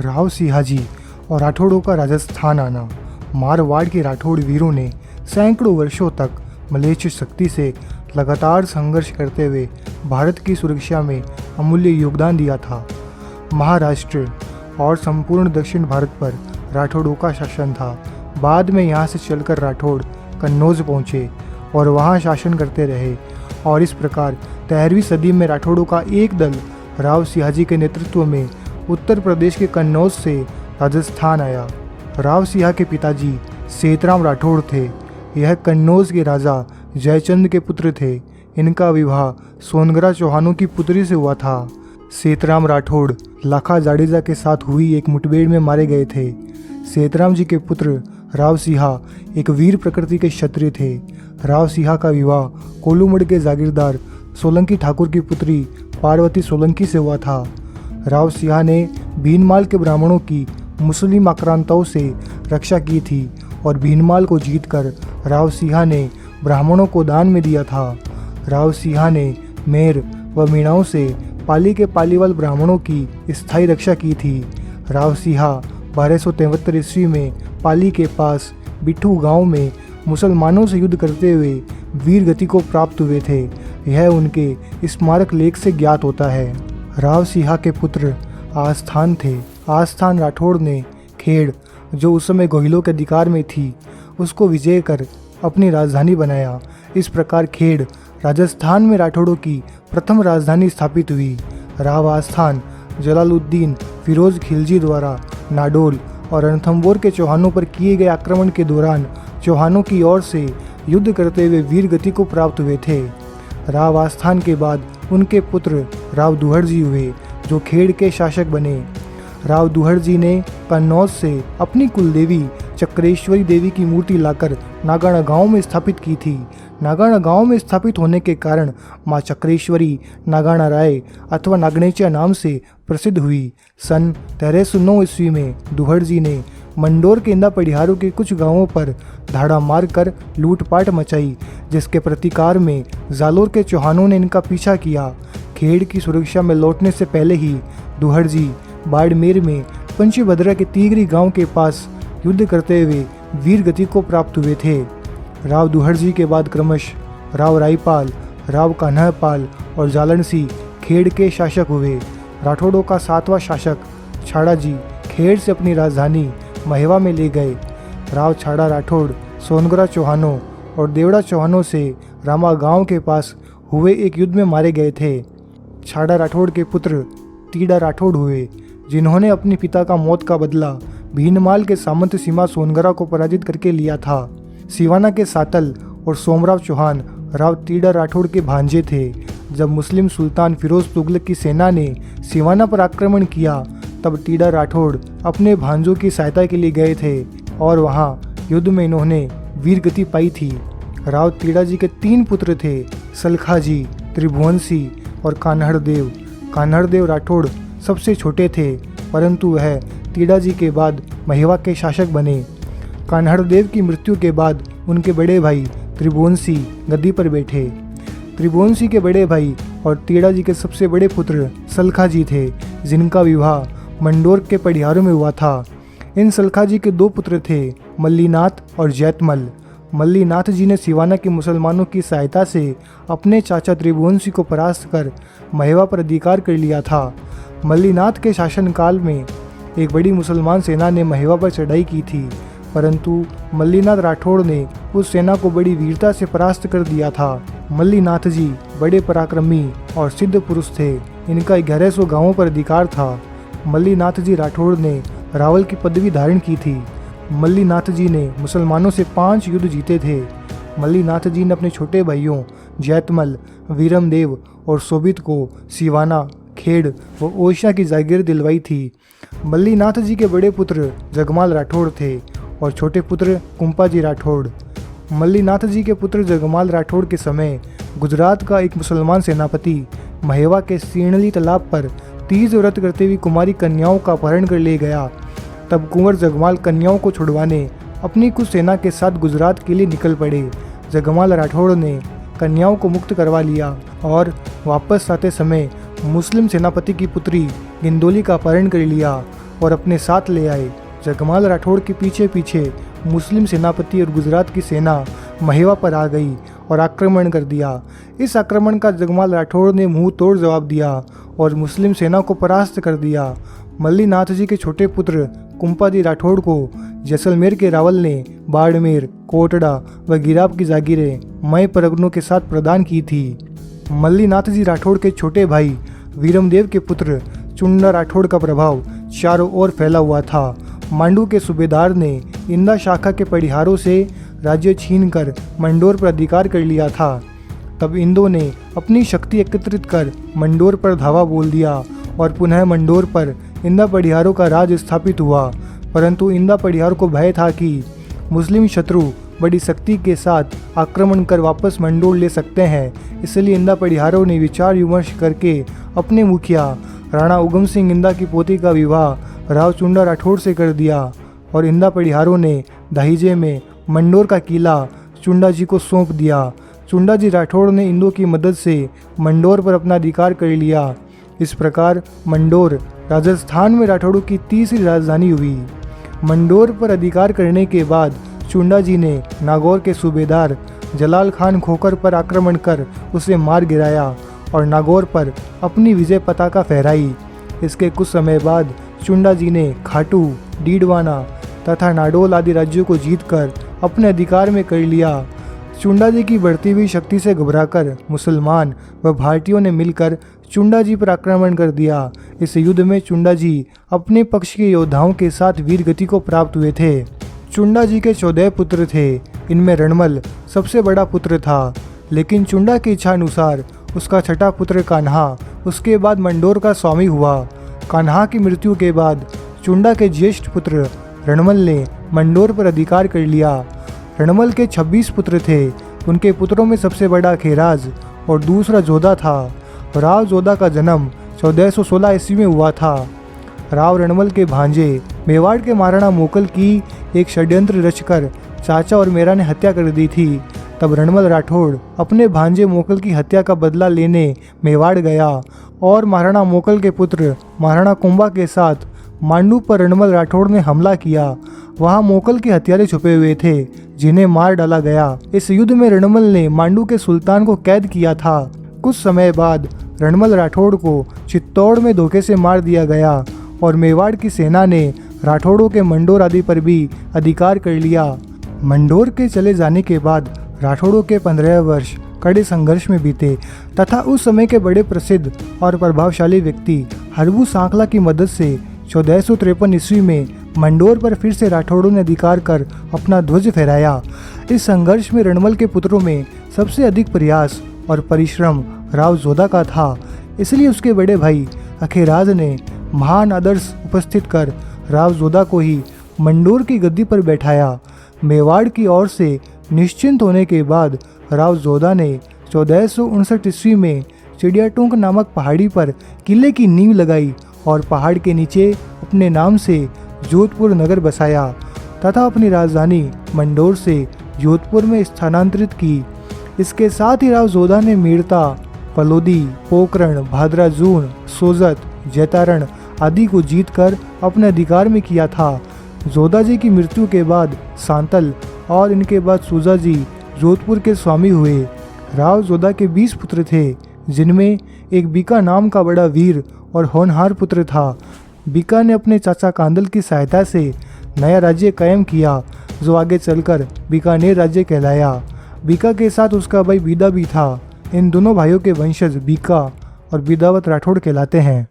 राव सिंहाजी और राठौड़ों का राजस्थान आना। मारवाड़ के राठौड़ वीरों ने सैकड़ों वर्षों तक मलेच्छ शक्ति से लगातार संघर्ष करते हुए भारत की सुरक्षा में अमूल्य योगदान दिया था। महाराष्ट्र और संपूर्ण दक्षिण भारत पर राठौड़ों का शासन था। बाद में यहाँ से चलकर राठौड़ कन्नौज पहुँचे और वहाँ शासन करते रहे और इस प्रकार 13वीं सदी में राठौड़ों का एक दल राव सिंहाजी के नेतृत्व में उत्तर प्रदेश के कन्नौज से राजस्थान आया। राव सिंहा के पिताजी सेतराम राठौड़ थे। यह कन्नौज के राजा जयचंद के पुत्र थे। इनका विवाह सोनगरा चौहानों की पुत्री से हुआ था। सेतराम राठौड़ लाखा जाडेजा के साथ हुई एक मुठभेड़ में मारे गए थे। सेतराम जी के पुत्र राव सिंहा एक वीर प्रकृति के क्षत्रिय थे। राव सिंहा का विवाह कोलूमड़ के जागीरदार सोलंकी ठाकुर की पुत्री पार्वती सोलंकी से हुआ था। राव सिंहा ने भीनमाल के ब्राह्मणों की मुस्लिम आक्रांताओं से रक्षा की थी और भीनमाल को जीतकर राव सिंहा ने ब्राह्मणों को दान में दिया था। राव सिंहा ने मेर व मीणाओं से पाली के पालीवाल ब्राह्मणों की स्थायी रक्षा की थी। राव सिंहा 1273 ईस्वी में पाली के पास बिट्ठू गांव में मुसलमानों से युद्ध करते हुए वीर गति को प्राप्त हुए थे। यह उनके स्मारक लेख से ज्ञात होता है। राव सिंहा के पुत्र आस्थान थे। आस्थान राठौड़ ने खेड़, जो उस समय गोहिलों के अधिकार में थी, उसको विजय कर अपनी राजधानी बनाया। इस प्रकार खेड़ राजस्थान में राठौड़ों की प्रथम राजधानी स्थापित हुई। राव आस्थान जलालुद्दीन फिरोज खिलजी द्वारा नाडोल और रणथंबोर के चौहानों पर किए गए आक्रमण के दौरान चौहानों की ओर से युद्ध करते हुए वीर गति को प्राप्त हुए थे। राव आस्थान के बाद उनके पुत्र राव दुहड़जी हुए, जो खेड़ के शासक बने। राव दुहड़जी ने कन्नौज से अपनी कुलदेवी चक्रेश्वरी देवी की मूर्ति लाकर नागाना गांव में स्थापित की थी। नागाना गांव में स्थापित होने के कारण मां चक्रेश्वरी नागाना राय अथवा नागनेचा नाम से प्रसिद्ध हुई। सन 1309 ईस्वी में दुहड़जी ने मंडोर के इंदा पढ़ियारों के कुछ गांवों पर धाड़ा मारकर लूटपाट मचाई, जिसके प्रतिकार में जालोर के चौहानों ने इनका पीछा किया। खेड़ की सुरक्षा में लौटने से पहले ही दुहड़जी बाड़मेर में पंचभद्रा के तीगरी गांव के पास युद्ध करते हुए वीर गति को प्राप्त हुए थे। राव दुहड़जी के बाद क्रमशः राव रायपाल, राव कान्हापाल और जालनसी खेड़ के शासक हुए। राठौड़ों का 7वां शासक छाड़ा जी खेड़ से अपनी राजधानी महेवा में ले गए। राव छाड़ा राठौड़ सोनगरा चौहानों और देवड़ा चौहानों से रामा गांव के पास हुए एक युद्ध में मारे गए थे। छाड़ा राठौड़ के पुत्र तीड़ा राठौड़ हुए, जिन्होंने अपने पिता का मौत का बदला भीनमाल के सामंत सीमा सोनगरा को पराजित करके लिया था। सिवाना के सातल और सोमराव चौहान राव तीड़ा राठौड़ के भांजे थे। जब मुस्लिम सुल्तान फिरोज तुगलक की सेना ने सिवाना पर आक्रमण किया, तब तीड़ा राठौड़ अपने भांजों की सहायता के लिए गए थे और वहां युद्ध में इन्होंने वीर गति पाई थी। राव तीड़ा जी के 3 पुत्र थे, सलखाजी, त्रिभुवनसी और कान्हड़देव। कान्हड़देव राठौड़ सबसे छोटे थे, परंतु वह तीड़ा जी के बाद महेवा के शासक बने। कान्हड़देव की मृत्यु के बाद उनके बड़े भाई त्रिभुवनसी गद्दी पर बैठे। त्रिभुवनसी के बड़े भाई और तीड़ा जी के सबसे बड़े पुत्र सलखाजी थे, जिनका विवाह मंडोर के पढ़ियारों में हुआ था। इन सलखाजी के 2 पुत्र थे, मल्लीनाथ और जैतमल। मल्लीनाथ जी ने सिवाना के मुसलमानों की सहायता से अपने चाचा त्रिभुवनसी को परास्त कर महेवा पर अधिकार कर लिया था। मल्लीनाथ के शासनकाल में एक बड़ी मुसलमान सेना ने महेवा पर चढ़ाई की थी, परंतु मल्लीनाथ राठौड़ ने उस सेना को बड़ी वीरता से परास्त कर दिया था। मल्लीनाथ जी बड़े पराक्रमी और सिद्ध पुरुष थे। इनका 1100 गांवों पर अधिकार था। मल्लीनाथ जी राठौड़ ने रावल की पदवी धारण की थी। मल्लीनाथ जी ने मुसलमानों से 5 युद्ध जीते थे। मल्लीनाथ जी ने अपने छोटे भाइयों जैतमल, वीरमदेव और शोभित को सिवाना, खेड़ व ओरछा की जागीर दिलवाई थी। मल्लीनाथ जी के बड़े पुत्र जगमाल राठौड़ थे और छोटे पुत्र कुंपाजी राठौड़। मल्लीनाथ जी के पुत्र जगमाल राठौड़ के समय गुजरात का एक मुसलमान सेनापति महेवा के सीणली तालाब पर तीज व्रत करते हुए कुमारी कन्याओं का अपहरण कर ले गया। तब कुंवर जगमाल कन्याओं को छुड़वाने अपनी कुछ सेना के साथ गुजरात के लिए निकल पड़े। जगमाल राठौड़ ने कन्याओं को मुक्त करवा लिया और वापस आते समय मुस्लिम सेनापति की पुत्री गिंदोली का अपहरण कर लिया। और अपने साथ ले आए। जगमाल राठौड़ के पीछे पीछे मुस्लिम सेनापति और गुजरात की सेना महेवा पर आ गई और आक्रमण कर दिया। इस आक्रमण का जगमाल राठौड़ ने मुंह तोड़ जवाब दिया और मुस्लिम सेना को परास्त कर दिया। मल्लीनाथ जी के छोटे पुत्र कुंपाजी राठौड़ को जैसलमेर के रावल ने बाड़मेर, कोटड़ा व गिराब की जागीरें मय परगनों के साथ प्रदान की थी। मल्लीनाथ जी राठौड़ के छोटे भाई वीरमदेव के पुत्र चुंडा राठौड़ का प्रभाव चारों ओर फैला हुआ था। मांडू के सूबेदार ने इंदा शाखा के पड़िहारों से राज्य छीनकर मंडोर पर अधिकार कर लिया था। तब इंदों ने अपनी शक्ति एकत्रित कर मंडोर पर धावा बोल दिया और पुनः मंडोर पर इंदा पड़िहारों का राज स्थापित हुआ। परंतु इंदा पड़िहारों को भय था कि मुस्लिम शत्रु बड़ी शक्ति के साथ आक्रमण कर वापस मंडोर ले सकते हैं। इसलिए इंदा पड़िहारों ने विचार विमर्श करके अपने मुखिया राणा उगम सिंह इंदा की पोती का विवाह राव चुंडा राठौड़ से कर दिया और इंदा पड़िहारों ने दहीजे में मंडोर का किला चुंडा जी को सौंप दिया। चुंडा जी राठौड़ ने इंदों की मदद से मंडोर पर अपना अधिकार कर लिया। इस प्रकार मंडोर राजस्थान में राठौड़ों की तीसरी राजधानी हुई। मंडोर पर अधिकार करने के बाद चुंडा जी ने नागौर के सूबेदार जलाल खान खोखर पर आक्रमण कर उसे मार गिराया और नागौर पर अपनी विजय पताका फहराई। इसके कुछ समय बाद चुंडा जी ने खाटू, डीडवाना तथा नाडोल आदि राज्यों को जीतकर अपने अधिकार में कर लिया। चुंडा जी की बढ़ती हुई शक्ति से घबराकर मुसलमान व भारतीयों ने मिलकर चुंडा जी पर आक्रमण कर दिया। इस युद्ध में चुंडा जी अपने पक्ष के योद्धाओं के साथ वीर गति को प्राप्त हुए थे। चुंडा जी के 14 पुत्र थे। इनमें रणमल सबसे बड़ा पुत्र था, लेकिन चुंडा की इच्छा अनुसार उसका छठा पुत्र कान्हा उसके बाद मंडोर का स्वामी हुआ। कान्हा की मृत्यु के बाद चुंडा के ज्येष्ठ पुत्र रणमल ने मंडोर पर अधिकार कर लिया। रणमल के 26 पुत्र थे। उनके पुत्रों में सबसे बड़ा खेराज और दूसरा जोधा था। राव जोधा का जन्म 1416 ईस्वी में हुआ था। राव रणमल के भांजे मेवाड़ के महाराणा मोकल की एक षड्यंत्र रचकर चाचा और मेरा ने हत्या कर दी थी। तब रणमल राठौड़ अपने भांजे मोकल की हत्या का बदला लेने मेवाड़ गया और महाराणा मोकल के पुत्र महाराणा कुंभा के साथ मांडू पर रणमल राठौड़ ने हमला किया। वहां मोकल के हथियारे छुपे हुए थे, जिन्हें मार डाला गया। इस युद्ध में रणमल ने मांडू के सुल्तान को कैद किया था। कुछ समय बाद रणमल राठौड़ को चित्तौड़ में धोखे से मार दिया गया और मेवाड़ की सेना ने राठौड़ों के मंडोर आदि पर भी अधिकार कर लिया। मंडोर के चले जाने के बाद राठौड़ों के 15 वर्ष कड़े संघर्ष में बीते तथा उस समय के बड़े प्रसिद्ध और प्रभावशाली व्यक्ति हरबू सांखला की मदद से 1453 ईस्वी में मंडोर पर फिर से राठौड़ों ने अधिकार कर अपना ध्वज फहराया। इस संघर्ष में रणमल के पुत्रों में सबसे अधिक प्रयास और परिश्रम राव जोधा का था। इसलिए उसके बड़े भाई अखेराज ने महान आदर्श उपस्थित कर राव जोधा को ही मंडोर की गद्दी पर बैठाया। मेवाड़ की ओर से निश्चिंत होने के बाद राव जोधा ने 1459 ईस्वी में चिड़ियाटूंक नामक पहाड़ी पर किले की नींव लगाई और पहाड़ के नीचे अपने नाम से जोधपुर नगर बसाया तथा अपनी राजधानी मंडोर से जोधपुर में स्थानांतरित की। इसके साथ ही राव जोधा ने मीरता, पलोदी, पोकरण, भादराजून, सोजत, जैतारण आदि को जीतकर अपने अधिकार में किया था। जोधा जी की मृत्यु के बाद सांतल और इनके बाद सूजा जी जोधपुर के स्वामी हुए। राव जोधा के 20 पुत्र थे, जिनमें एक बीका नाम का बड़ा वीर और होनहार पुत्र था। बीका ने अपने चाचा कांदल की सहायता से नया राज्य कायम किया, जो आगे चलकर बीकानेर राज्य कहलाया। बीका के साथ उसका भाई बीदा भी था। इन दोनों भाइयों के वंशज बीका और बीदावत राठौड़ कहलाते हैं।